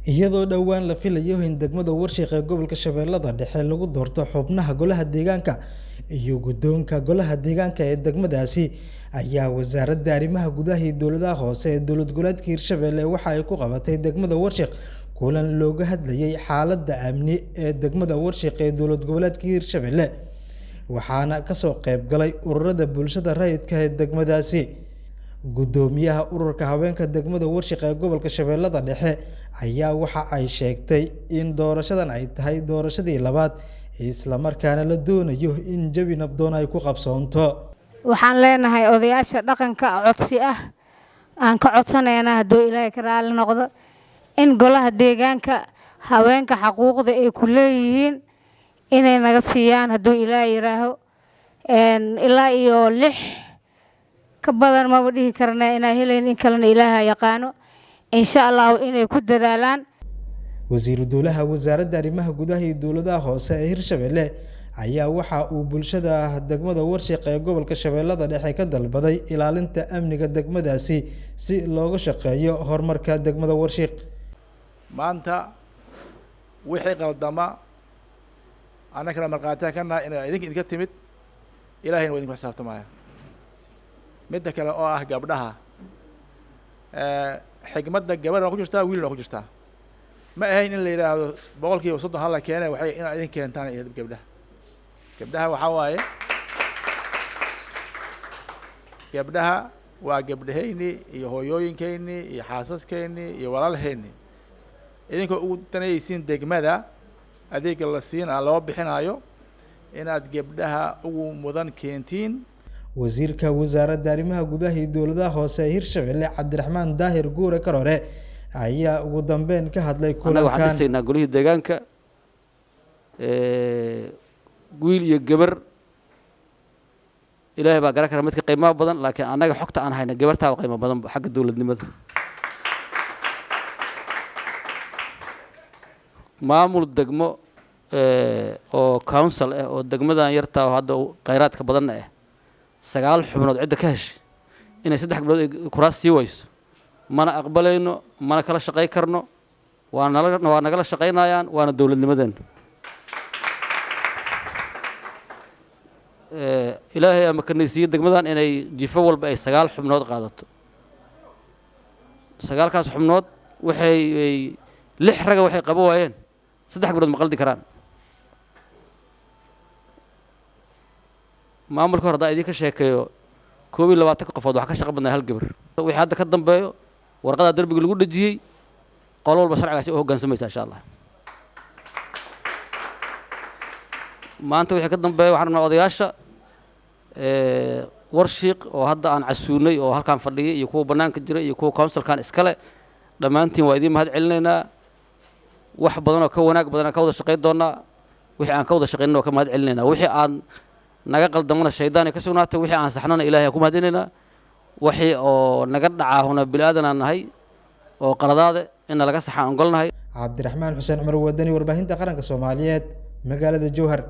iyadoo dhawaan la filayo in degmada Warshiq ee gobolka Shabeellada Dhexe lagu doorto xubnaha golaha deegaanka iyo guddoonka golaha deegaanka ee degmadaasi ayaa wasaaradda arrimaha gudaha iyo dowladaha hoose ee dowlad goboleedka Hirshabelle waxa ay ku qabatay degmada Warshiq kulan looga hadlayay xaaladda amni ee degmada Warshiq ee dowlad goboleedka Hirshabelle waxaana ka soo qayb galay ururada bulshada rayidka ee degmadaasi gudoomiyaha ururka haweenka degmada Warshiq ee gobolka Shabeellada Dhexe ayaa waxa ay sheegtay in doorashadan ay tahay doorashadii labaad isla markaana la doonayo in jawi nabdoon ay ku qabsoonto waxaan leenahay odayaasha dhaqanka codsi ah aan ka codsanaynaa haddii Ilaahay ka raali noqdo in golaha deegaanka haweenka xuquuqda ay ku leeyihiin inay naga siiyaan haddii Ilaahay yiraaho ilaa iyo 6 kabadan ma dhihi karnaa inay heleen in kalena Ilaahay yaqaano insha Allah inay ku dadaalaan wasiir dowlaha wasaaradda arrimaha gudaha iyo dowladaha hoose ee Hirshabelle ayaa waxa uu bulshada degmada Warshiq ee gobolka Shabeellada Dhexe ka dalbaday ilaalinta amniga degmadaasi si looga shaqeeyo horumarka degmada Warshiq maanta wixii qaldama anaka marqaata kana in idinka timid Ilaahayna waa idinku xisaabtamaya midda kale oo ah gabdhaha xigmadda gabadha ku jirtaa wiilna ku jirtaa ma ahayn in la yiraahdo boqolkiiba 30 hal la keenay waxay in idin keentaan gabdhaha waxa waaye gabdhaha waa gabdhahayni iyo hooyooyinkayni iyo xaasaskayni iyo walaalhayni idinka ugu danaysiin degmada adeeg la siin loo bixinayo inaad gabdhaha ugu mudan keentiin wasiirka wasaaradda arrimaha gudaha iyo dowladaha hoose ee Hirshabelle Cabdiraxmaan Daahir Guure Karore ayaa ugu dambeyn ka hadlay kulankan waxaan dhisayna golaha deegaanka wiil iyo gabar Ilaahay baa garan kara midka qiimo badan laakiin anaga xogta aan hayna gabarta qiimo badan xagga dawladnimada maamul degmo oo council oo degmadan yarta oo hadda kheyraadka badan ah 9 xubnood cid ka heshay inay 3 gabdhood kuraas sii wayso mana aqbalayno mana kala shaqay karno waa nagala shaqaynayaan waana dawladnimadan Ilaahay ama kanisiyo degmadan inay jifo walba ay 9 xubnood qaadato 9 kaas xubnood waxay 6 rag waxay qabo waayeen 3 gabdhood ma qaldi karaan maamulka hore hadda idinka sheekeeyo 22 qofood wax ka shaqo badnaa hal gabar wixii hadda ka dambeeyo warqada darbiga lagu dhajiyay qol walba sharcigaasi oo hoggaansamaysa insha Allah maanta wixii ka dambeeyo waxaan rabnaa odayaasha Warshiq oo hadda aan casuunay oo halkaan fadhiyay iyo kuwa banaanka jira iyo kuwa councilkan iskale dhamaantiin waa idin mahad celinaynaa wax badan oo ka wanaag badan ka wada shaqeyn doonaa wixii aan ka wada shaqeynno ka mahad celinaynaa wixii aan naga qaldamana shaydaan ka sugnaatay wixii aan saxnana Ilaahay ku mahadinaynaa wixii oo naga dhacaahuna bilaadan aan nahay oo qaladaade in laga saxaan ogolnahay Cabdiraxmaan Xuseen Cumar Wadani warbaahinta qaranka Soomaaliyeed magaalada Jowhar